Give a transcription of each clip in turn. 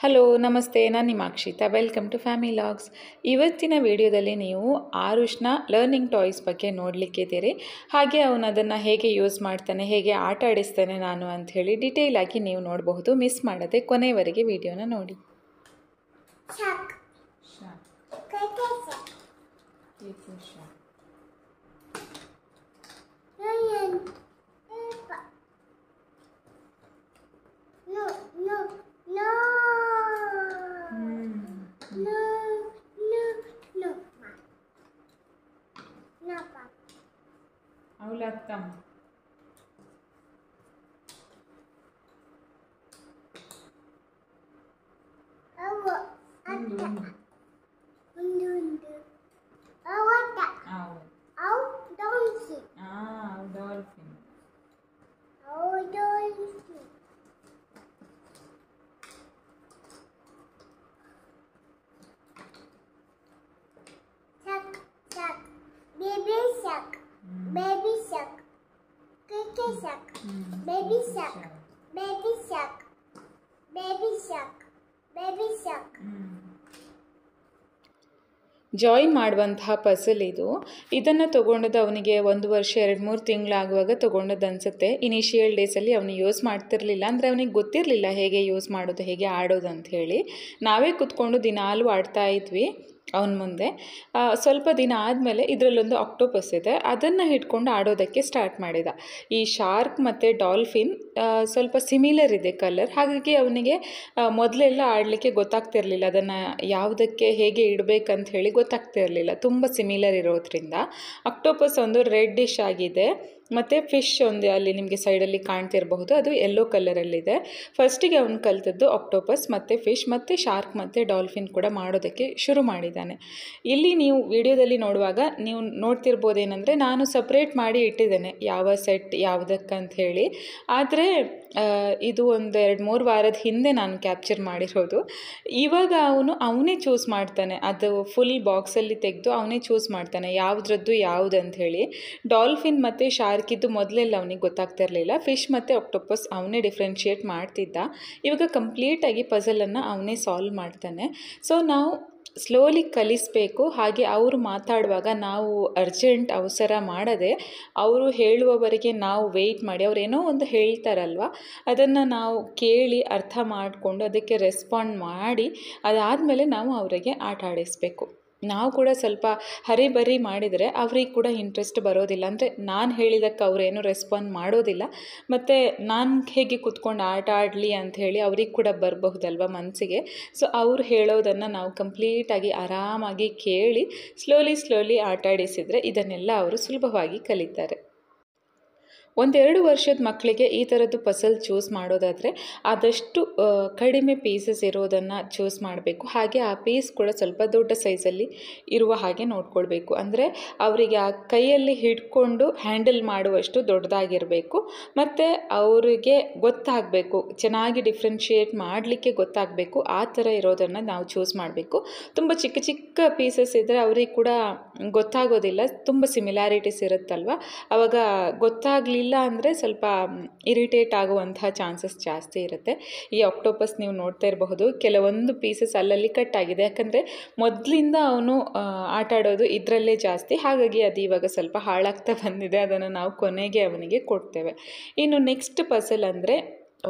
Hello ನಮಸ್ತೆ, ನಾನು ನಿಮ್ಮ Akshita. Welcome to family logs. ಇವತ್ತಿನ ವಿಡಿಯೋದಲ್ಲಿ ನೀವು ಆರುಷ್ನ ಲರ್ನಿಂಗ್ ಟಾಯ್ಸ್ ಬಗ್ಗೆ ನೋಡಲಿಕ್ಕಿದ್ದೀರಿ. ಹಾಗೆ ಅವನು ಅದನ್ನು ಹೇಗೆ ಯೂಸ್ ಮಾಡ್ತಾನೆ, ಹೇಗೆ ಆಟ ಆಡಿಸ್ತಾನೆ ನಾನು ಅಂಥೇಳಿ ಡಿಟೇಲ್ ಆಗಿ ನೀವು ನೋಡಬಹುದು. ಮಿಸ್ ಮಾಡದೆ ಕೊನೆಯವರೆಗೆ ವಿಡಿಯೋನ ನೋಡಿ. Aulatam. Baby shark, baby shark, kitty shark, baby shark, baby shark, baby shark, baby shark. Joy ಮಾಡುವಂತಹ ಪಸಲ್ ಇದು. ಇದನ್ನು ತೊಗೊಂಡದ್ದು ಅವನಿಗೆ 1 ವರ್ಷ 2-3 ತಿಂಗಳಾಗುವಾಗ ತೊಗೊಂಡದ್ದು ಅನಿಸುತ್ತೆ. ಇನಿಷಿಯಲ್ ಡೇಸಲ್ಲಿ ಅವನು ಯೂಸ್ ಮಾಡ್ತಿರಲಿಲ್ಲ, ಅಂದರೆ ಅವನಿಗೆ ಗೊತ್ತಿರಲಿಲ್ಲ ಹೇಗೆ ಯೂಸ್ ಮಾಡೋದು, ಹೇಗೆ ಆಡೋದು ಅಂಥೇಳಿ. ನಾವೇ ಕೂತ್ಕೊಂಡು ದಿನಾಲೂ ಆಡ್ತಾ ಇದ್ವಿ ಅವನ ಮುಂದೆ. ಸ್ವಲ್ಪ ದಿನ ಆದಮೇಲೆ ಇದರಲ್ಲೊಂದು ಆಕ್ಟೋಪಸ್ ಇದೆ, ಅದನ್ನು ಹಿಡ್ಕೊಂಡು ಆಡೋದಕ್ಕೆ ಸ್ಟಾರ್ಟ್ ಮಾಡಿದ. ಈ ಶಾರ್ಕ್ ಮತ್ತು ಡಾಲ್ಫಿನ್ ಸ್ವಲ್ಪ ಸಿಮಿಲರ್ ಇದೆ ಕಲರ್, ಹಾಗಾಗಿ ಅವನಿಗೆ ಮೊದಲೆಲ್ಲ ಆಡಲಿಕ್ಕೆ ಗೊತ್ತಾಗ್ತಿರಲಿಲ್ಲ, ಅದನ್ನು ಯಾವುದಕ್ಕೆ ಹೇಗೆ ಇಡಬೇಕಂತ ಹೇಳಿ ಗೊತ್ತಾಗ್ತಿರಲಿಲ್ಲ, ತುಂಬ ಸಿಮಿಲರ್ ಇರೋದ್ರಿಂದ. ಆಕ್ಟೋಪಸ್ ಒಂದು ರೆಡ್ಡಿಶ್ ಆಗಿದೆ, ಮತ್ತು ಫಿಶ್ ಒಂದು ಅಲ್ಲಿ ನಿಮಗೆ ಸೈಡಲ್ಲಿ ಕಾಣ್ತಿರಬಹುದು, ಅದು ಯೆಲ್ಲೋ ಕಲರಲ್ಲಿದೆ. ಫಸ್ಟಿಗೆ ಅವನು ಕಲಿತದ್ದು ಆಕ್ಟೋಪಸ್ ಮತ್ತು ಫಿಶ್ ಮತ್ತು ಶಾರ್ಕ್ ಮತ್ತು ಡಾಲ್ಫಿನ್ ಕೂಡ ಮಾಡೋದಕ್ಕೆ ಶುರು ಮಾಡಿದ್ದಾನೆ. ಇಲ್ಲಿ ನೀವು ವಿಡಿಯೋದಲ್ಲಿ ನೋಡುವಾಗ ನೀವು ನೋಡ್ತಿರ್ಬೋದೇನೆಂದರೆ, ನಾನು ಸಪ್ರೇಟ್ ಮಾಡಿ ಇಟ್ಟಿದ್ದೇನೆ ಯಾವ ಸೆಟ್ ಯಾವುದಕ್ಕಂತ ಹೇಳಿ. ಆದರೆ ಇದು ಒಂದು 2-3 ವಾರದ ಹಿಂದೆ ನಾನು ಕ್ಯಾಪ್ಚರ್ ಮಾಡಿರೋದು. ಇವಾಗ ಅವನೇ ಚೂಸ್ ಮಾಡ್ತಾನೆ, ಅದು ಫುಲ್ ಬಾಕ್ಸಲ್ಲಿ ತೆಗೆದು ಅವನೇ ಚೂಸ್ ಮಾಡ್ತಾನೆ ಯಾವುದ್ರದ್ದು ಯಾವುದಂತ ಹೇಳಿ. ಡಾಲ್ಫಿನ್ ಮತ್ತು ಶಾರ್ಕಿದ್ದು ಮೊದಲೆಲ್ಲ ಅವನಿಗೆ ಗೊತ್ತಾಗ್ತಿರಲಿಲ್ಲ. ಫಿಶ್ ಮತ್ತು ಆಕ್ಟೋಪಸ್ ಅವನೇ ಡಿಫ್ರೆನ್ಷಿಯೇಟ್ ಮಾಡ್ತಿದ್ದ. ಇವಾಗ ಕಂಪ್ಲೀಟಾಗಿ ಪಝಲನ್ನು ಅವನೇ ಸಾಲ್ವ್ ಮಾಡ್ತಾನೆ. ಸೊ ನಾವು ಸ್ಲೋಲಿ ಕಲಿಸಬೇಕು. ಹಾಗೆ ಅವರು ಮಾತಾಡುವಾಗ ನಾವು ಅರ್ಜೆಂಟ್ ಅವಸರ ಮಾಡದೆ, ಅವರು ಹೇಳುವವರೆಗೆ ನಾವು ವೆಯ್ಟ್ ಮಾಡಿ, ಅವರೇನೋ ಒಂದು ಹೇಳ್ತಾರಲ್ವ, ಅದನ್ನು ನಾವು ಕೇಳಿ ಅರ್ಥ ಮಾಡಿಕೊಂಡು ಅದಕ್ಕೆ ರೆಸ್ಪಾಂಡ್ ಮಾಡಿ, ಅದಾದಮೇಲೆ ನಾವು ಅವರಿಗೆ ಆಟ ಆಡಿಸಬೇಕು. ನಾವು ಕೂಡ ಸ್ವಲ್ಪ ಹರಿಬರಿ ಮಾಡಿದರೆ ಅವ್ರಿಗೆ ಕೂಡ ಇಂಟ್ರೆಸ್ಟ್ ಬರೋದಿಲ್ಲ. ಅಂದರೆ ನಾನು ಹೇಳಿದ್ದಕ್ಕೆ ಅವರೇನು ರೆಸ್ಪಾಂಡ್ ಮಾಡೋದಿಲ್ಲ, ಮತ್ತು ನಾನು ಹೇಗೆ ಕೂತ್ಕೊಂಡು ಆಟ ಆಡಲಿ ಅಂಥೇಳಿ ಅವ್ರಿಗೆ ಕೂಡ ಬರಬಹುದಲ್ವ ಮನಸ್ಸಿಗೆ. ಸೊ ಅವ್ರು ಹೇಳೋದನ್ನು ನಾವು ಕಂಪ್ಲೀಟಾಗಿ ಆರಾಮಾಗಿ ಕೇಳಿ ಸ್ಲೋಲಿ ಆಟ ಆಡಿಸಿದರೆ ಇದನ್ನೆಲ್ಲ ಅವರು ಸುಲಭವಾಗಿ ಕಲಿತಾರೆ. 1-2 ವರ್ಷದ ಮಕ್ಕಳಿಗೆ ಈ ಥರದ್ದು ಪಸಲ್ ಚೂಸ್ ಮಾಡೋದಾದರೆ ಆದಷ್ಟು ಕಡಿಮೆ ಪೀಸಸ್ ಇರೋದನ್ನು ಚೂಸ್ ಮಾಡಬೇಕು. ಹಾಗೆ ಆ ಪೀಸ್ ಕೂಡ ಸ್ವಲ್ಪ ದೊಡ್ಡ ಸೈಜಲ್ಲಿ ಇರುವ ಹಾಗೆ ನೋಡ್ಕೊಳ್ಬೇಕು. ಅಂದರೆ ಅವರಿಗೆ ಆ ಕೈಯಲ್ಲಿ ಹಿಡ್ಕೊಂಡು ಹ್ಯಾಂಡಲ್ ಮಾಡುವಷ್ಟು ದೊಡ್ಡದಾಗಿರಬೇಕು, ಮತ್ತು ಅವರಿಗೆ ಗೊತ್ತಾಗಬೇಕು, ಚೆನ್ನಾಗಿ ಡಿಫ್ರೆನ್ಷಿಯೇಟ್ ಮಾಡಲಿಕ್ಕೆ ಗೊತ್ತಾಗಬೇಕು. ಆ ಥರ ಇರೋದನ್ನು ನಾವು ಚೂಸ್ ಮಾಡಬೇಕು. ತುಂಬ ಚಿಕ್ಕ ಚಿಕ್ಕ ಪೀಸಸ್ ಇದ್ದರೆ ಅವ್ರಿಗೆ ಕೂಡ ಗೊತ್ತಾಗೋದಿಲ್ಲ, ತುಂಬ ಸಿಮಿಲಾರಿಟೀಸ್ ಇರುತ್ತಲ್ವ, ಆವಾಗ ಗೊತ್ತಾಗಲಿಲ್ಲ ಅಂದರೆ ಸ್ವಲ್ಪ ಇರಿಟೇಟ್ ಆಗುವಂತಹ ಚಾನ್ಸಸ್ ಜಾಸ್ತಿ ಇರುತ್ತೆ. ಈ ಆಕ್ಟೋಪಸ್ ನೀವು ನೋಡ್ತಾ ಇರಬಹುದು, ಕೆಲವೊಂದು ಪೀಸಸ್ ಅಲ್ಲಲ್ಲಿ ಕಟ್ ಆಗಿದೆ, ಯಾಕಂದರೆ ಮೊದಲಿಂದ ಅವನು ಆಟ ಆಡೋದು ಇದರಲ್ಲೇ ಜಾಸ್ತಿ, ಹಾಗಾಗಿ ಅದು ಇವಾಗ ಸ್ವಲ್ಪ ಹಾಳಾಗ್ತಾ ಬಂದಿದೆ. ಅದನ್ನು ನಾವು ಕೊನೆಗೆ ಅವನಿಗೆ ಕೊಡ್ತೇವೆ. ಇನ್ನು ನೆಕ್ಸ್ಟ್ ಪಸಲ್ ಅಂದರೆ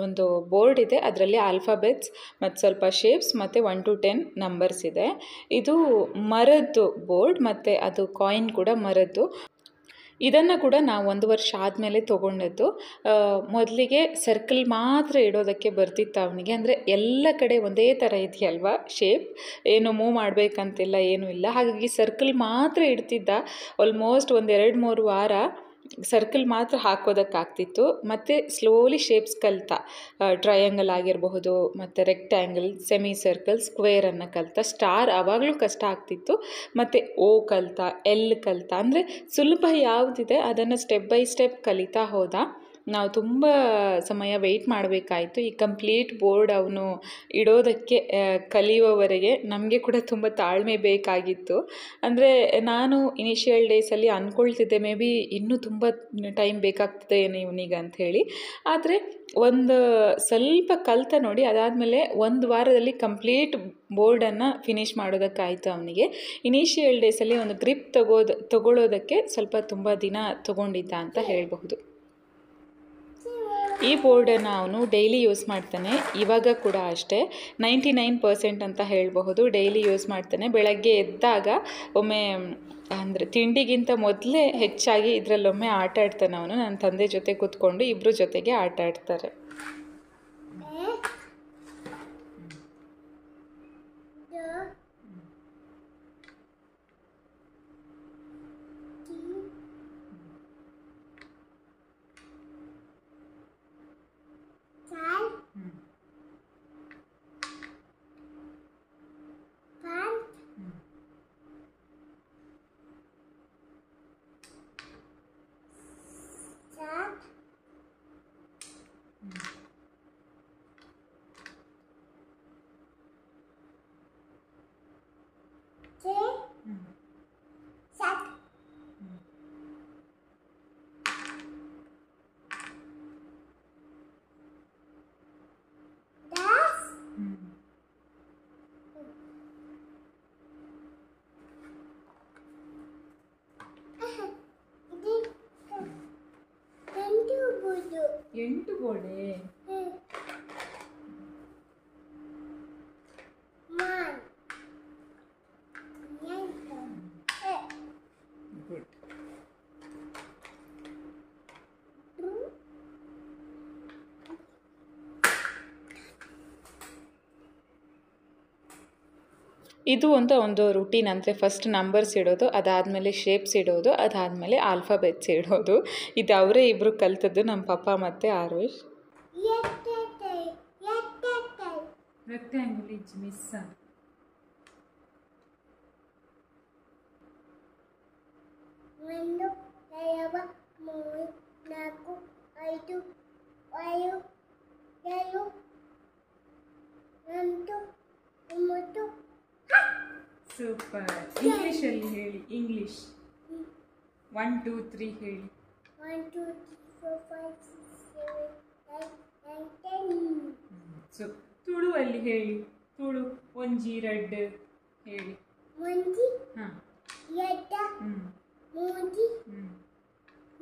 ಒಂದು ಬೋರ್ಡ್ ಇದೆ, ಅದರಲ್ಲಿ ಆಲ್ಫಾಬೆಟ್ಸ್ ಮತ್ತು ಸ್ವಲ್ಪ ಶೇಪ್ಸ್ ಮತ್ತು 1 to 10 ನಂಬರ್ಸ್ ಇದೆ. ಇದು ಮರದ್ದು ಬೋರ್ಡ್, ಮತ್ತು ಅದು ಕಾಯಿನ್ ಕೂಡ ಮರದ್ದು. ಇದನ್ನು ಕೂಡ ನಾವು 1 ವರ್ಷ ಆದಮೇಲೆ ತೊಗೊಂಡದ್ದು. ಮೊದಲಿಗೆ ಸರ್ಕಲ್ ಮಾತ್ರ ಇಡೋದಕ್ಕೆ ಬರ್ತಿತ್ತು ಅವನಿಗೆ, ಅಂದರೆ ಎಲ್ಲ ಕಡೆ ಒಂದೇ ಥರ ಇದೆಯಲ್ವ ಶೇಪ್, ಏನು ಮೂವ್ ಮಾಡಬೇಕಂತಿಲ್ಲ ಏನೂ ಇಲ್ಲ, ಹಾಗಾಗಿ ಸರ್ಕಲ್ ಮಾತ್ರ ಇಡ್ತಿದ್ದ. ಆಲ್ಮೋಸ್ಟ್ 1-2-3 ವಾರ ಸರ್ಕಲ್ ಮಾತ್ರ ಹಾಕೋದಕ್ಕಾಗ್ತಿತ್ತು. ಮತ್ತು ಸ್ಲೋಲಿ ಶೇಪ್ಸ್ ಕಲಿತ, ಟ್ರಯಾಂಗಲ್ ಆಗಿರಬಹುದು, ಮತ್ತು ರೆಕ್ಟ್ಯಾಂಗಲ್, ಸೆಮಿ ಸರ್ಕಲ್, ಸ್ಕ್ವೇರನ್ನು ಕಲಿತ. ಸ್ಟಾರ್ ಆವಾಗಲೂ ಕಷ್ಟ ಆಗ್ತಿತ್ತು. ಮತ್ತು ಓ ಕಲಿತ, ಎಲ್ ಕಲಿತ, ಅಂದರೆ ಸುಲಭ ಯಾವುದಿದೆ ಅದನ್ನು ಸ್ಟೆಪ್ ಬೈ ಸ್ಟೆಪ್ ಕಲಿತಾ ಹೋದ. ನಾವು ತುಂಬ ಸಮಯ ವೆಯ್ಟ್ ಮಾಡಬೇಕಾಯಿತು. ಈ ಕಂಪ್ಲೀಟ್ ಬೋರ್ಡ್ ಅವನು ಇಡೋದಕ್ಕೆ ಕಲಿಯುವವರೆಗೆ ನಮಗೆ ಕೂಡ ತುಂಬ ತಾಳ್ಮೆ ಬೇಕಾಗಿತ್ತು. ಅಂದರೆ ನಾನು ಇನಿಷಿಯಲ್ ಡೇಸಲ್ಲಿ ಅಂದ್ಕೊಳ್ತಿದ್ದೆ ಮೇ ಬಿ ಇನ್ನೂ ತುಂಬ ಟೈಮ್ ಬೇಕಾಗ್ತದೆ ಏನು ಇವನಿಗೆ ಅಂಥೇಳಿ. ಆದರೆ ಒಂದು ಸ್ವಲ್ಪ ಕಲಿತ ನೋಡಿ, ಅದಾದಮೇಲೆ ಒಂದು ವಾರದಲ್ಲಿ ಕಂಪ್ಲೀಟ್ ಬೋರ್ಡನ್ನು ಫಿನಿಷ್ ಮಾಡೋದಕ್ಕಾಯಿತು ಅವನಿಗೆ. ಇನಿಷಿಯಲ್ ಡೇಸಲ್ಲಿ ಒಂದು ಗ್ರಿಪ್ ತಗೊಳ್ಳೋದಕ್ಕೆ ಸ್ವಲ್ಪ ತುಂಬ ದಿನ ತಗೊಂಡಿದ್ದ ಅಂತ ಹೇಳಬಹುದು. ಈ ಬೋರ್ಡನ್ನು ಅವನು ಡೈಲಿ ಯೂಸ್ ಮಾಡ್ತಾನೆ. ಇವಾಗ ಕೂಡ ಅಷ್ಟೇ 99% ಅಂತ ಹೇಳಬಹುದು ಡೈಲಿ ಯೂಸ್ ಮಾಡ್ತಾನೆ. ಬೆಳಗ್ಗೆ ಎದ್ದಾಗ ಒಮ್ಮೆ ಅಂದರೆ ತಿಂಡಿಗಿಂತ ಮೊದಲೇ ಹೆಚ್ಚಾಗಿ ಇದರಲ್ಲೊಮ್ಮೆ ಆಟ ಆಡ್ತಾನೆ ಅವನು. ನನ್ನ ತಂದೆ ಜೊತೆ ಕೂತ್ಕೊಂಡು ಇಬ್ಬರು ಜೊತೆಗೆ ಆಟ ಆಡ್ತಾರೆ. ಎಂಟು ಗೋಡೆ. ಗುಡ್. ಇದು ಒಂದು ರುಟೀನ್. ಅಂದರೆ ಫಸ್ಟ್ ನಂಬರ್ಸ್ ಇಡೋದು, ಅದಾದಮೇಲೆ ಶೇಪ್ಸ್ ಇಡೋದು, ಅದಾದಮೇಲೆ ಆಲ್ಫಾಬೆಟ್ಸ್ ಇಡೋದು. ಇದು ಅವರೇ ಇಬ್ಬರು ಕಲ್ತದ್ದು, ನಮ್ಮ ಪಪ್ಪ ಮತ್ತು ಆರುಷ್. ರೆಕ್ಟ್ಯಾಂಗಲ್ ಇಜ್ ಮಿಸ್. 1 2 3 4 5 6 7 8 9. ಸೂಪರ್. ಇಂಗ್ಲೀಷಲ್ಲಿ ಹೇಳಿ. ಇಂಗ್ಲೀಷ್ 1 2 3 ಹೇಳಿ. 1 2 3 4 5 6 7 8 9 10. ತುಳುವಲ್ಲಿ ಹೇಳಿ. ತುಳು ಒಂಜಿ ರಡ್ಡ್ ಹೇಳಿ. ಒಂಜಿ ಹಾಂ ಎಡ್ಡ ಮೂಜಿ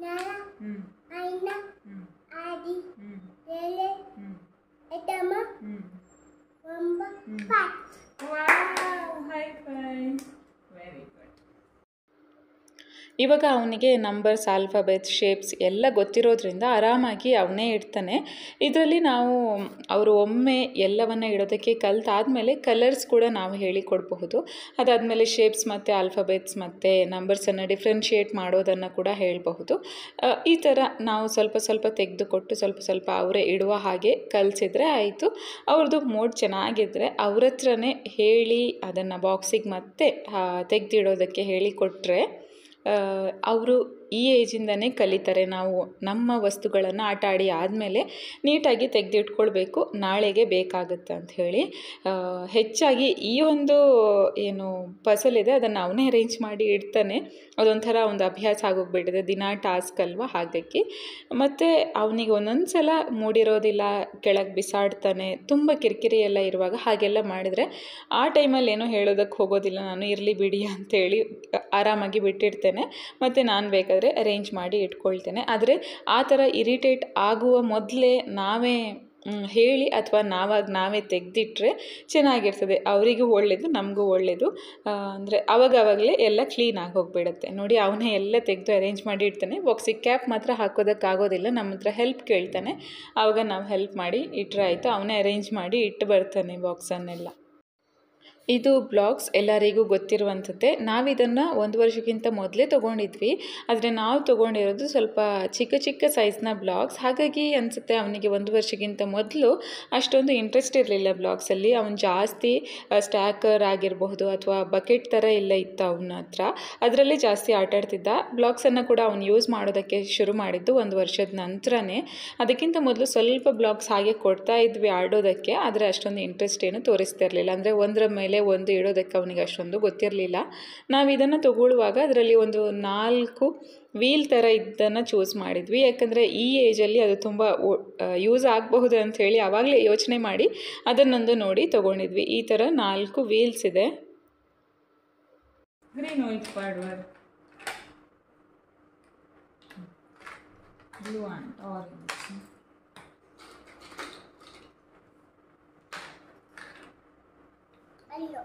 ನರ ಐನ ಆದಿ ಏಳೆ ಎಡಮ ಒಂಬ ಪಾಟ್. Wow, high five. Very good. ಇವಾಗ ಅವನಿಗೆ ನಂಬರ್ಸ್, ಆಲ್ಫಾಬೆಟ್ಸ್, ಶೇಪ್ಸ್ ಎಲ್ಲ ಗೊತ್ತಿರೋದ್ರಿಂದ ಆರಾಮಾಗಿ ಅವನೇ ಇಡ್ತಾನೆ. ಇದರಲ್ಲಿ ನಾವು ಅವರು ಒಮ್ಮೆ ಎಲ್ಲವನ್ನು ಇಡೋದಕ್ಕೆ ಕಲ್ತಾದಮೇಲೆ ಕಲರ್ಸ್ ಕೂಡ ನಾವು ಹೇಳಿಕೊಡಬಹುದು. ಅದಾದಮೇಲೆ ಶೇಪ್ಸ್ ಮತ್ತು ಆಲ್ಫಾಬೆಟ್ಸ್ ಮತ್ತು ನಂಬರ್ಸನ್ನು ಡಿಫ್ರೆನ್ಷಿಯೇಟ್ ಮಾಡೋದನ್ನು ಕೂಡ ಹೇಳಬಹುದು. ಈ ಥರ ನಾವು ಸ್ವಲ್ಪ ಸ್ವಲ್ಪ ತೆಗೆದುಕೊಟ್ಟು ಸ್ವಲ್ಪ ಅವರೇ ಇಡುವ ಹಾಗೆ ಕಲಿಸಿದ್ರೆ ಆಯಿತು. ಅವ್ರದ್ದು ಮೂಡ್ ಚೆನ್ನಾಗಿದ್ದರೆ ಅವ್ರ ಹತ್ರನೇ ಹೇಳಿ ಅದನ್ನು ಬಾಕ್ಸಿಗೆ ಮತ್ತೆ ತೆಗೆದಿಡೋದಕ್ಕೆ ಹೇಳಿಕೊಟ್ರೆ ಅವರು ಈ ಏಜಿಂದನೇ ಕಲಿತಾರೆ. ನಾವು ನಮ್ಮ ವಸ್ತುಗಳನ್ನು ಆಟ ಆಡಿ ಆದಮೇಲೆ ನೀಟಾಗಿ ತೆಗೆದಿಟ್ಕೊಳ್ಬೇಕು, ನಾಳೆಗೆ ಬೇಕಾಗುತ್ತೆ ಅಂಥೇಳಿ. ಹೆಚ್ಚಾಗಿ ಈ ಒಂದು ಏನು ಪಸಲ್ ಇದೆ ಅದನ್ನು ಅವನೇ ಅರೇಂಜ್ ಮಾಡಿ ಇಡ್ತಾನೆ. ಅದೊಂಥರ ಒಂದು ಅಭ್ಯಾಸ ಆಗೋಗ್ಬಿಟ್ಟಿದೆ, ದಿನ ಟಾಸ್ಕ್ ಅಲ್ವ, ಹಾಗಾಗಿ. ಮತ್ತು ಅವನಿಗೆ ಒಂದೊಂದು ಸಲ ಮೂಡಿರೋದಿಲ್ಲ, ಕೆಳಗೆ ಬಿಸಾಡ್ತಾನೆ. ತುಂಬ ಕಿರಿಕಿರಿ ಎಲ್ಲ ಇರುವಾಗ ಹಾಗೆಲ್ಲ ಮಾಡಿದರೆ ಆ ಟೈಮಲ್ಲಿ ಏನೋ ಹೇಳೋದಕ್ಕೆ ಹೋಗೋದಿಲ್ಲ ನಾನು, ಇರಲಿ ಬಿಡಿ ಅಂಥೇಳಿ ಆರಾಮಾಗಿ ಬಿಟ್ಟಿರ್ತೇನೆ. ಮತ್ತು ನಾನು ಬೇಕಾದರೆ ಅರೇಂಜ್ ಮಾಡಿ ಇಟ್ಕೊಳ್ತೇನೆ. ಆದರೆ ಆ ಥರ ಇರಿಟೇಟ್ ಆಗುವ ಮೊದಲೇ ನಾವೇ ಹೇಳಿ ಅಥವಾ ನಾವೇ ತೆಗೆದಿಟ್ರೆ ಚೆನ್ನಾಗಿರ್ತದೆ. ಅವರಿಗೂ ಒಳ್ಳೆಯದು, ನಮಗೂ ಒಳ್ಳೆಯದು. ಅಂದರೆ ಆವಾಗಲೇ ಎಲ್ಲ ಕ್ಲೀನಾಗಿ ಹೋಗಿಬಿಡುತ್ತೆ. ನೋಡಿ, ಅವನೇ ಎಲ್ಲ ತೆಗೆದು ಅರೇಂಜ್ ಮಾಡಿ ಇಡ್ತಾನೆ. ಬಾಕ್ಸಿಗೆ ಕ್ಯಾಪ್ ಮಾತ್ರ ಹಾಕೋದಕ್ಕಾಗೋದಿಲ್ಲ, ನಮ್ಮ ಹತ್ರ ಹೆಲ್ಪ್ ಕೇಳ್ತಾನೆ. ಆವಾಗ ನಾವು ಹೆಲ್ಪ್ ಮಾಡಿ ಇಟ್ಟರೆ ಆಯಿತು. ಅವನೇ ಅರೇಂಜ್ ಮಾಡಿ ಇಟ್ಟು ಬರ್ತಾನೆ ಬಾಕ್ಸನ್ನೆಲ್ಲ. ಇದು ಬ್ಲಾಗ್ಸ್ ಎಲ್ಲರಿಗೂ ಗೊತ್ತಿರುವಂಥದ್ದೇ. ನಾವಿದನ್ನು 1 ವರ್ಷಕ್ಕಿಂತ ಮೊದಲೇ ತೊಗೊಂಡಿದ್ವಿ. ಆದರೆ ನಾವು ತೊಗೊಂಡಿರೋದು ಸ್ವಲ್ಪ ಚಿಕ್ಕ ಚಿಕ್ಕ ಸೈಜ್ನ ಬ್ಲಾಗ್ಸ್. ಹಾಗಾಗಿ ಅನಿಸುತ್ತೆ ಅವನಿಗೆ 1 ವರ್ಷಕ್ಕಿಂತ ಮೊದಲು ಅಷ್ಟೊಂದು ಇಂಟ್ರೆಸ್ಟ್ ಇರಲಿಲ್ಲ ಬ್ಲಾಗ್ಸಲ್ಲಿ. ಅವನು ಜಾಸ್ತಿ ಸ್ಟ್ಯಾಕರ್ ಆಗಿರಬಹುದು ಅಥವಾ ಬಕೆಟ್ ಥರ ಎಲ್ಲ ಇತ್ತು ಅವನ ಹತ್ರ, ಅದರಲ್ಲಿ ಜಾಸ್ತಿ ಆಟಾಡ್ತಿದ್ದ. ಬ್ಲಾಗ್ಸನ್ನು ಕೂಡ ಅವನು ಯೂಸ್ ಮಾಡೋದಕ್ಕೆ ಶುರು ಮಾಡಿದ್ದು 1 ವರ್ಷದ ನಂತರನೇ. ಅದಕ್ಕಿಂತ ಮೊದಲು ಸ್ವಲ್ಪ ಬ್ಲಾಗ್ಸ್ ಹಾಗೆ ಕೊಡ್ತಾ ಇದ್ವಿ ಆಡೋದಕ್ಕೆ, ಆದರೆ ಅಷ್ಟೊಂದು ಇಂಟ್ರೆಸ್ಟ್ ಏನು ತೋರಿಸ್ತಾ ಇರಲಿಲ್ಲ. ಅಂದರೆ ಒಂದರ ಮೇಲೆ ಒಂದು ಇಡೋದಕ್ಕೆ ಅವನಿಗೆ ಅಷ್ಟೊಂದು ಗೊತ್ತಿರಲಿಲ್ಲ. ನಾವು ಇದನ್ನು ತಗೊಳ್ಳುವಾಗ ಅದರಲ್ಲಿ ಒಂದು 4 ವೀಲ್ ಥರ ಇದನ್ನು ಚೂಸ್ ಮಾಡಿದ್ವಿ. ಯಾಕಂದರೆ ಈ ಏಜಲ್ಲಿ ಅದು ತುಂಬ ಯೂಸ್ ಆಗಬಹುದು ಅಂಥೇಳಿ ಆವಾಗಲೇ ಯೋಚನೆ ಮಾಡಿ ಅದನ್ನೊಂದು ನೋಡಿ ತೊಗೊಂಡಿದ್ವಿ. ಈ ಥರ 4 ವೀಲ್ಸ್ ಇದೆ. Green white forward, blue and orange, Hello.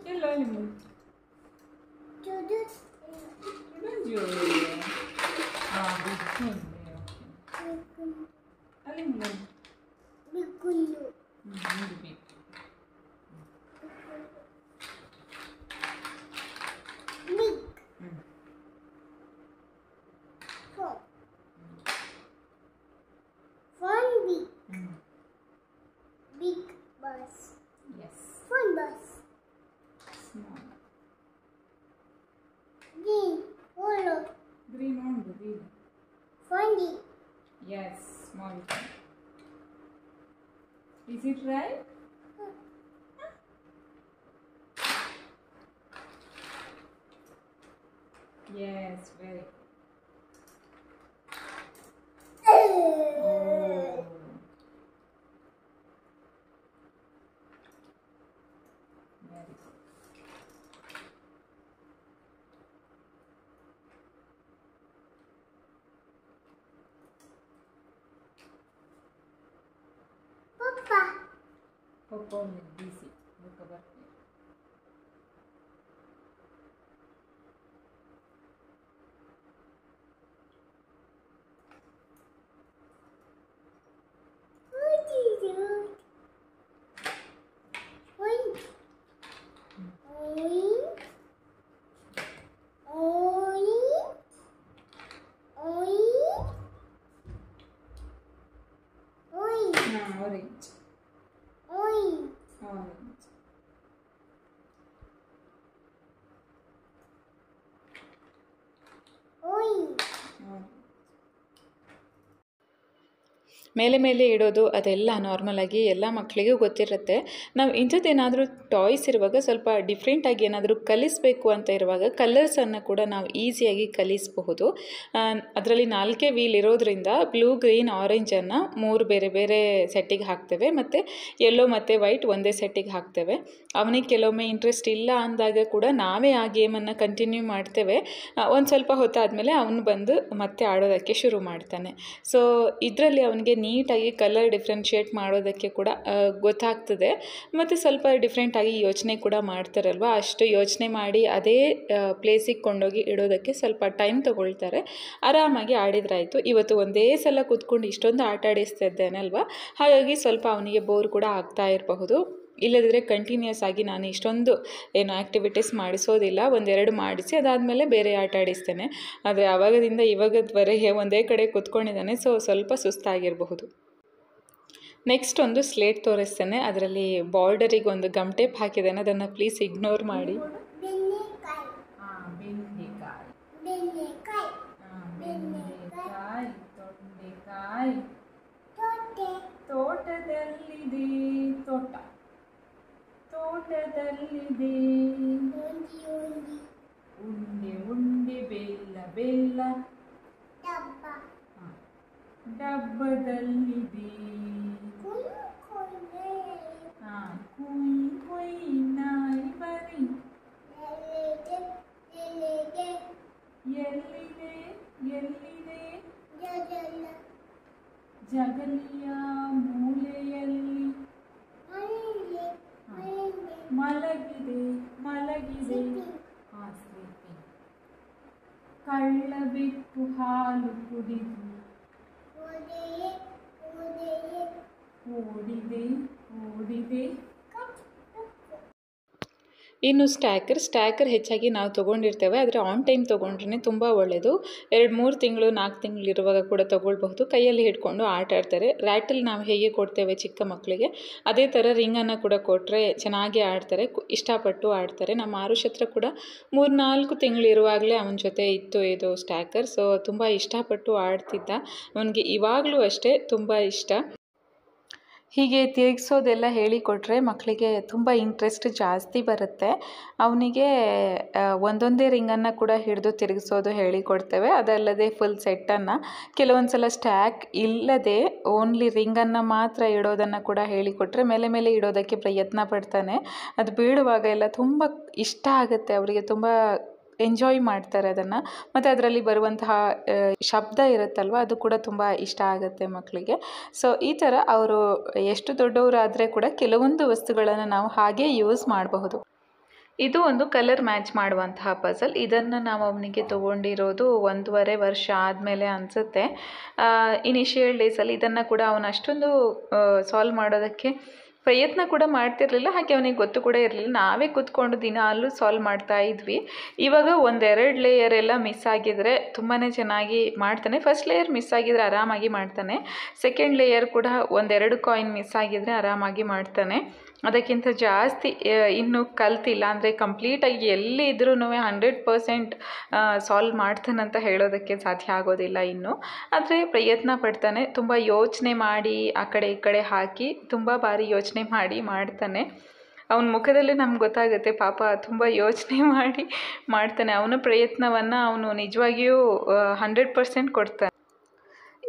Hello, hello. Judith. Bigulu. Big. Four. Fun big. Big bus. Yes. Fun bus. Small. Green. Yellow. Green on the wheel. Funny. Yes, small. Is it right? Yes, very good. Oh. Very good. Papa. Papa is busy. Look over here. What is it? Oink. Oink. Oink. Oink. Oink. Orange. Oink. Orange. Oink. Orange. ಮೇಲೆ ಮೇಲೆ ಇಡೋದು ಅದೆಲ್ಲ ನಾರ್ಮಲಾಗಿ ಎಲ್ಲ ಮಕ್ಕಳಿಗೂ ಗೊತ್ತಿರುತ್ತೆ. ನಾವು ಇಂಥದ್ದೇನಾದರೂ toys ಇರುವಾಗ ಸ್ವಲ್ಪ ಡಿಫ್ರೆಂಟಾಗಿ ಏನಾದರೂ ಕಲಿಸಬೇಕು ಅಂತ ಇರುವಾಗ ಕಲರ್ಸನ್ನು ಕೂಡ ನಾವು ಈಸಿಯಾಗಿ ಕಲಿಸಬಹುದು. ಅದರಲ್ಲಿ 4 ವೀಲ್ ಇರೋದ್ರಿಂದ ಬ್ಲೂ, ಗ್ರೀನ್, ಆರೆಂಜನ್ನು 3 ಬೇರೆ ಬೇರೆ ಸೆಟ್ಟಿಗೆ ಹಾಕ್ತೇವೆ ಮತ್ತು ಯೆಲ್ಲೋ ಮತ್ತು ವೈಟ್ ಒಂದೇ ಸೆಟ್ಟಿಗೆ ಹಾಕ್ತೇವೆ. ಅವನಿಗೆ ಕೆಲವೊಮ್ಮೆ ಇಂಟ್ರೆಸ್ಟ್ ಇಲ್ಲ ಅಂದಾಗ ಕೂಡ ನಾವೇ ಆ ಗೇಮನ್ನು ಕಂಟಿನ್ಯೂ ಮಾಡ್ತೇವೆ. ಒಂದು ಸ್ವಲ್ಪ ಹೊತ್ತಾದಮೇಲೆ ಅವನು ಬಂದು ಮತ್ತೆ ಆಡೋದಕ್ಕೆ ಶುರು ಮಾಡ್ತಾನೆ. ಸೊ ಇದರಲ್ಲಿ ಅವನಿಗೆ ನೀಟಾಗಿ ಕಲರ್ ಡಿಫ್ರೆನ್ಷಿಯೇಟ್ ಮಾಡೋದಕ್ಕೆ ಕೂಡ ಗೊತ್ತಾಗ್ತದೆ. ಮತ್ತು ಸ್ವಲ್ಪ ಡಿಫ್ರೆಂಟಾಗಿ ಯೋಚನೆ ಕೂಡ ಮಾಡ್ತಾರಲ್ವ, ಅಷ್ಟು ಯೋಚನೆ ಮಾಡಿ ಅದೇ ಪ್ಲೇಸಿಗೆ ಕೊಂಡೋಗಿ ಇಡೋದಕ್ಕೆ ಸ್ವಲ್ಪ ಟೈಮ್ ತೊಗೊಳ್ತಾರೆ. ಆರಾಮಾಗಿ ಆಡಿದ್ರಾಯಿತು. ಇವತ್ತು ಒಂದೇ ಸಲ ಕೂತ್ಕೊಂಡು ಇಷ್ಟೊಂದು ಆಟ ಆಡಿಸ್ತಾ ಇದ್ದೇನೆ ಅಲ್ವಾ, ಹಾಗಾಗಿ ಸ್ವಲ್ಪ ಅವನಿಗೆ ಬೋರ್ ಕೂಡ ಆಗ್ತಾ ಇರಬಹುದು. ಇಲ್ಲದಿದ್ದರೆ ಕಂಟಿನ್ಯೂಸ್ ಆಗಿ ನಾನು ಇಷ್ಟೊಂದು ಏನು ಆ್ಯಕ್ಟಿವಿಟೀಸ್ ಮಾಡಿಸೋದಿಲ್ಲ, 1-2 ಮಾಡಿಸಿ ಅದಾದಮೇಲೆ ಬೇರೆ ಆಟ ಆಡಿಸ್ತೇನೆ. ಆದರೆ ಆವಾಗದಿಂದ ಇವಾಗದವರೆಗೆ ಒಂದೇ ಕಡೆ ಕೂತ್ಕೊಂಡಿದ್ದಾನೆ. ಸೊ ಸ್ವಲ್ಪ ಸುಸ್ತಾಗಿರಬಹುದು. ನೆಕ್ಸ್ಟ್ ಒಂದು ಸ್ಲೇಟ್ ತೋರಿಸ್ತೇನೆ. ಅದರಲ್ಲಿ ಬಾರ್ಡರಿಗೆ ಒಂದು ಗಮ್ ಟೇಪ್ ಹಾಕಿದ್ದೇನೆ, ಅದನ್ನು ಪ್ಲೀಸ್ ಇಗ್ನೋರ್ ಮಾಡಿ. ಬೆಂಡೆಕಾಯಿ. ಬೆಂಡೆಕಾಯಿ, ಬೆಂಡೆಕಾಯಿ. ಬೆಂಡೆಕಾಯಿ, ತೊಂಡೆಕಾಯಿ. ತೊಟ್ಟೆ. ತೋಟದಲ್ಲಿದೆ ತೋಟ, ತೋಟದಲ್ಲಿದೆ ಒಂದಿ ಒಂದಿ. ಉಂಡೆ ಉಂಡೆ, ಬೆಲ್ಲ ಬೆಲ್ಲ. ಡಬ್ಬ. ಡಬ್ಬದಲ್ಲಿದೆ ಕುಯ್ ಕುಯ್ನೆ. ಕುಯ್ ಕುಯ್ ನಾಯಿ ಬರಿ. ಎಲೆಗೆ. ಎಲೆಗೆ. ಎಲ್ಲಿದೆ ಎಲ್ಲಿದೆ ಜಗಲ್ಲ. ಜಗಲಿಯ ಮೂಲೆಯಲ್ಲಿ. ಮನೆಗೆ. ಮನೆಗೆ. ಮಲಗಿದೆ ಮಲಗಿದೆ. ಸ್ಲೀಪಿಂಗ್. ಕಳ್ಳ ಬಿಟ್ಟು ಹಾಲು ಕುಡಿದು ಓದೆಯೇ. ಓದೆಯೇ. ಓಡಿದೆ ಓದಿದೆ. ಇನ್ನು ಸ್ಟ್ಯಾಕರ್ ಹೆಚ್ಚಾಗಿ ನಾವು ತೊಗೊಂಡಿರ್ತೇವೆ, ಆದರೆ ಆನ್ ಟೈಮ್ ತೊಗೊಂಡ್ರೆ ತುಂಬ ಒಳ್ಳೆಯದು. 2-3 ತಿಂಗಳು 4 ತಿಂಗಳು ಇರುವಾಗ ಕೂಡ ತೊಗೊಳ್ಬಹುದು. ಕೈಯಲ್ಲಿ ಹಿಡ್ಕೊಂಡು ಆಟ ಆಡ್ತಾರೆ. ರ್ಯಾಟಲ್ ನಾವು ಹೇಗೆ ಕೊಡ್ತೇವೆ ಚಿಕ್ಕ ಮಕ್ಕಳಿಗೆ, ಅದೇ ಥರ ರಿಂಗನ್ನು ಕೂಡ ಕೊಟ್ಟರೆ ಚೆನ್ನಾಗಿ ಆಡ್ತಾರೆ, ಇಷ್ಟಪಟ್ಟು ಆಡ್ತಾರೆ. ನಮ್ಮ ಆರುಷ್ ಹತ್ರ ಕೂಡ 3-4 ತಿಂಗಳು ಇರುವಾಗಲೇ ಅವನ ಜೊತೆ ಇತ್ತು ಇದು ಸ್ಟ್ಯಾಕರ್. ಸೊ ತುಂಬ ಇಷ್ಟಪಟ್ಟು ಆಡ್ತಿದ್ದ. ಅವನಿಗೆ ಇವಾಗಲೂ ಅಷ್ಟೇ ತುಂಬ ಇಷ್ಟ. ಹೀಗೆ ತಿರುಗಿಸೋದೆಲ್ಲ ಹೇಳಿಕೊಟ್ರೆ ಮಕ್ಕಳಿಗೆ ತುಂಬ ಇಂಟ್ರೆಸ್ಟ್ ಜಾಸ್ತಿ ಬರುತ್ತೆ. ಅವನಿಗೆ ಒಂದೊಂದೇ ರಿಂಗನ್ನು ಕೂಡ ಹಿಡಿದು ತಿರುಗಿಸೋದು ಹೇಳಿಕೊಡ್ತೇವೆ. ಅದಲ್ಲದೆ ಫುಲ್ ಸೆಟ್ಟನ್ನು, ಕೆಲವೊಂದು ಸಲ ಸ್ಟ್ಯಾಕ್ ಇಲ್ಲದೆ ಓನ್ಲಿ ರಿಂಗನ್ನು ಮಾತ್ರ ಇಡೋದನ್ನು ಕೂಡ ಹೇಳಿಕೊಟ್ರೆ ಮೇಲೆ ಮೇಲೆ ಇಡೋದಕ್ಕೆ ಪ್ರಯತ್ನ ಪಡ್ತಾನೆ. ಅದು ಬೀಳುವಾಗ ಎಲ್ಲ ತುಂಬ ಇಷ್ಟ ಆಗುತ್ತೆ ಅವರಿಗೆ, ತುಂಬ ಎಂಜಾಯ್ ಮಾಡ್ತಾರೆ ಅದನ್ನು. ಮತ್ತು ಅದರಲ್ಲಿ ಬರುವಂತಹ ಶಬ್ದ ಇರುತ್ತಲ್ವ, ಅದು ಕೂಡ ತುಂಬ ಇಷ್ಟ ಆಗುತ್ತೆ ಮಕ್ಕಳಿಗೆ. ಸೊ ಈ ಥರ ಅವರು ಎಷ್ಟು ದೊಡ್ಡವರಾದರೆ ಕೂಡ ಕೆಲವೊಂದು ವಸ್ತುಗಳನ್ನು ನಾವು ಹಾಗೇ ಯೂಸ್ ಮಾಡಬಹುದು. ಇದು ಒಂದು ಕಲರ್ ಮ್ಯಾಚ್ ಮಾಡುವಂತಹ ಪಝಲ್. ಇದನ್ನು ನಾವು ಅವನಿಗೆ ತೊಗೊಂಡಿರೋದು 1.5 ವರ್ಷ ಆದಮೇಲೆ ಅನಿಸುತ್ತೆ. ಇನಿಷಿಯಲ್ ಡೇಸಲ್ಲಿ ಇದನ್ನು ಕೂಡ ಅವನು ಅಷ್ಟೊಂದು ಸಾಲ್ವ್ ಮಾಡೋದಕ್ಕೆ ಪ್ರಯತ್ನ ಕೂಡ ಮಾಡ್ತಿರಲಿಲ್ಲ, ಹಾಗೆ ಅವನಿಗೆ ಗೊತ್ತು ಕೂಡ ಇರಲಿಲ್ಲ. ನಾವೇ ಕೂತ್ಕೊಂಡು ದಿನಾಲೂ ಸಾಲ್ವ್ ಮಾಡ್ತಾ ಇದ್ವಿ. ಇವಾಗ 1-2 ಲೇಯರ್ ಎಲ್ಲ ಮಿಸ್ ಆಗಿದರೆ ತುಂಬಾ ಚೆನ್ನಾಗಿ ಮಾಡ್ತಾನೆ. ಫಸ್ಟ್ ಲೇಯರ್ ಮಿಸ್ ಆಗಿದರೆ ಆರಾಮಾಗಿ ಮಾಡ್ತಾನೆ. ಸೆಕೆಂಡ್ ಲೇಯರ್ ಕೂಡ 1-2 ಕಾಯಿನ್ ಮಿಸ್ ಆಗಿದರೆ ಆರಾಮಾಗಿ ಮಾಡ್ತಾನೆ. ಅದಕ್ಕಿಂತ ಜಾಸ್ತಿ ಇನ್ನೂ ಕಲ್ತಿಲ್ಲ, ಅಂದರೆ ಕಂಪ್ಲೀಟಾಗಿ ಎಲ್ಲಿ ಇದ್ರೂ 100% ಸಾಲ್ವ್ ಮಾಡ್ತಾನಂತ ಹೇಳೋದಕ್ಕೆ ಸಾಧ್ಯ ಆಗೋದಿಲ್ಲ ಇನ್ನೂ. ಆದರೆ ಪ್ರಯತ್ನ ಪಡ್ತಾನೆ, ತುಂಬ ಯೋಚನೆ ಮಾಡಿ ಆ ಕಡೆ ಈ ಕಡೆ ಹಾಕಿ ತುಂಬ ಬಾರಿ ಯೋಚನೆ ಮಾಡಿ ಮಾಡ್ತಾನೆ. ಅವನ ಮುಖದಲ್ಲಿ ನಮ್ಗೆ ಗೊತ್ತಾಗುತ್ತೆ ಪಾಪ ತುಂಬ ಯೋಚನೆ ಮಾಡಿ ಮಾಡ್ತಾನೆ. ಅವನ ಪ್ರಯತ್ನವನ್ನು ಅವನು ನಿಜವಾಗಿಯೂ 100% ಕೊಡ್ತಾನೆ.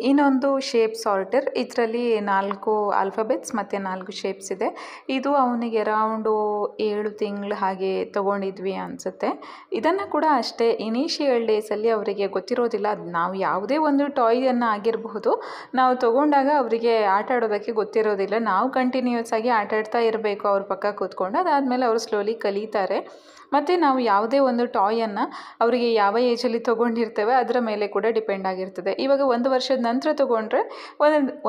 ಇನ್ನೊಂದು ಶೇಪ್ ಸಾರ್ಟರ್. ಇದರಲ್ಲಿ 4 ಆಲ್ಫಾಬೆಟ್ಸ್ ಮತ್ತು 4 ಶೇಪ್ಸ್ ಇದೆ. ಇದು ಅವನಿಗೆ ಅರೌಂಡು 7 ತಿಂಗಳು ಹಾಗೆ ತೊಗೊಂಡಿದ್ವಿ ಅನಿಸುತ್ತೆ. ಇದನ್ನು ಕೂಡ ಅಷ್ಟೇ ಇನಿಷಿಯಲ್ ಡೇಸಲ್ಲಿ ಅವರಿಗೆ ಗೊತ್ತಿರೋದಿಲ್ಲ. ನಾವು ಯಾವುದೇ ಒಂದು ಟಾಯನ್ನು ಆಗಿರಬಹುದು, ನಾವು ತೊಗೊಂಡಾಗ ಅವರಿಗೆ ಆಟ ಆಡೋದಕ್ಕೆ ಗೊತ್ತಿರೋದಿಲ್ಲ. ನಾವು ಕಂಟಿನ್ಯೂಸ್ ಆಗಿ ಆಟ ಆಡ್ತಾ ಇರಬೇಕು ಅವ್ರ ಪಕ್ಕ ಕೂತ್ಕೊಂಡು. ಅದಾದಮೇಲೆ ಅವರು ಸ್ಲೋಲಿ ಕಲಿತಾರೆ. ಮತ್ತು ನಾವು ಯಾವುದೇ ಒಂದು ಟಾಯನ್ನು ಅವರಿಗೆ ಯಾವ ಏಜಲ್ಲಿ ತೊಗೊಂಡಿರ್ತೇವೆ ಅದರ ಮೇಲೆ ಕೂಡ ಡಿಪೆಂಡ್ ಆಗಿರ್ತದೆ. ಇವಾಗ 1 ವರ್ಷದ ನಂತರ ತೊಗೊಂಡ್ರೆ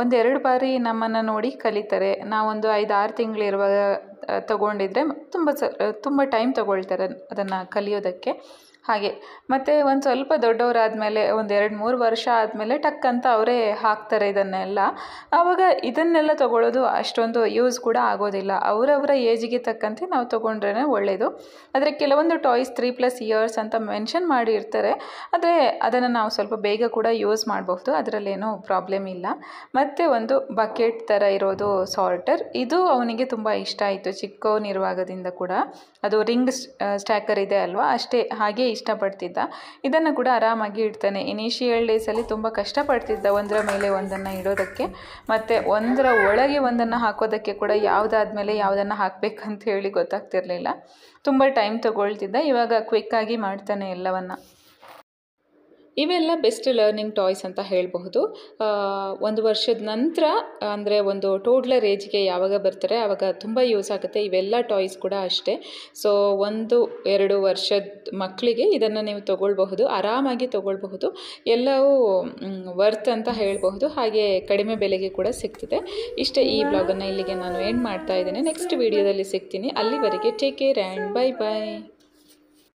1-2 ಬಾರಿ ನಮ್ಮನ್ನು ನೋಡಿ ಕಲಿತಾರೆ. ನಾವೊಂದು 5-6 ತಿಂಗಳಿರುವಾಗ ತೊಗೊಂಡಿದ್ರೆ ತುಂಬ ಟೈಮ್ ತೊಗೊಳ್ತಾರೆ ಅದನ್ನು ಕಲಿಯೋದಕ್ಕೆ. ಹಾಗೆ ಮತ್ತು ಒಂದು ಸ್ವಲ್ಪ ದೊಡ್ಡವರಾದಮೇಲೆ 1-2-3 ವರ್ಷ ಆದಮೇಲೆ ಟಕ್ ಅಂತ ಅವರೇ ಹಾಕ್ತಾರೆ ಇದನ್ನೆಲ್ಲ. ಆವಾಗ ಇದನ್ನೆಲ್ಲ ತೊಗೊಳ್ಳೋದು ಅಷ್ಟೊಂದು ಯೂಸ್ ಕೂಡ ಆಗೋದಿಲ್ಲ. ಅವರವರ ಏಜಿಗೆ ತಕ್ಕಂತೆ ನಾವು ತೊಗೊಂಡ್ರೇ ಒಳ್ಳೆಯದು. ಆದರೆ ಕೆಲವೊಂದು ಟಾಯ್ಸ್ 3+ ಇಯರ್ಸ್ ಅಂತ ಮೆನ್ಷನ್ ಮಾಡಿ ಇರ್ತಾರೆ, ಆದರೆ ಅದನ್ನು ನಾವು ಸ್ವಲ್ಪ ಬೇಗ ಕೂಡ ಯೂಸ್ ಮಾಡಬಹುದು, ಅದರಲ್ಲೇನೂ ಪ್ರಾಬ್ಲಮ್ ಇಲ್ಲ. ಮತ್ತು ಒಂದು ಬಕೆಟ್ ಥರ ಇರೋದು ಸಾರ್ಟರ್. ಇದು ಅವನಿಗೆ ತುಂಬ ಇಷ್ಟ ಆಯಿತು ಚಿಕ್ಕವನಿರುವಾಗದಿಂದ ಕೂಡ. ಅದು ರಿಂಗ್ ಸ್ಟ್ಯಾಕರ್ ಇದೆ ಅಲ್ವಾ, ಅಷ್ಟೇ ಹಾಗೆ ಇಷ್ಟಪಡ್ತಿದ್ದ. ಇದನ್ನು ಕೂಡ ಆರಾಮಾಗಿ ಇಡ್ತಾನೆ. ಇನಿಷಿಯಲ್ ಡೇಸಲ್ಲಿ ತುಂಬ ಕಷ್ಟಪಡ್ತಿದ್ದ ಒಂದರ ಮೇಲೆ ಒಂದನ್ನು ಇಡೋದಕ್ಕೆ, ಮತ್ತು ಒಂದರ ಒಳಗೆ ಒಂದನ್ನು ಹಾಕೋದಕ್ಕೆ ಕೂಡ ಯಾವುದಾದ್ಮೇಲೆ ಯಾವುದನ್ನು ಹಾಕಬೇಕಂತ ಹೇಳಿ ಗೊತ್ತಾಗ್ತಿರ್ಲಿಲ್ಲ. ತುಂಬ ಟೈಮ್ ತೊಗೊಳ್ತಿದ್ದ. ಇವಾಗ ಕ್ವಿಕ್ಕಾಗಿ ಮಾಡ್ತಾನೆ ಎಲ್ಲವನ್ನು. ಇವೆಲ್ಲ ಬೆಸ್ಟ್ ಲರ್ನಿಂಗ್ ಟಾಯ್ಸ್ ಅಂತ ಹೇಳಬಹುದು. 1 ವರ್ಷದ ನಂತರ, ಅಂದರೆ ಒಂದು ಟೋಡ್ಲರ್ ಏಜ್ಗೆ ಯಾವಾಗ ಬರ್ತಾರೆ ಆವಾಗ ತುಂಬ ಯೂಸ್ ಆಗುತ್ತೆ. ಇವೆಲ್ಲ ಟಾಯ್ಸ್ ಕೂಡ ಅಷ್ಟೇ. ಸೊ 1-2 ವರ್ಷದ ಮಕ್ಕಳಿಗೆ ಇದನ್ನು ನೀವು ತೊಗೊಳ್ಬಹುದು, ಆರಾಮಾಗಿ ತೊಗೊಳ್ಬಹುದು. ಎಲ್ಲವೂ ವರ್ತ್ ಅಂತ ಹೇಳಬಹುದು. ಹಾಗೆ ಕಡಿಮೆ ಬೆಲೆಗೆ ಕೂಡ ಸಿಗ್ತದೆ. ಇಷ್ಟೇ ಈ ಬ್ಲಾಗನ್ನು ಇಲ್ಲಿಗೆ ನಾನು ಎಂಡ್ ಮಾಡ್ತಾ ಇದ್ದೇನೆ. ನೆಕ್ಸ್ಟ್ ವಿಡಿಯೋದಲ್ಲಿ ಸಿಗ್ತೀನಿ. ಅಲ್ಲಿವರೆಗೆ take care and bye bye.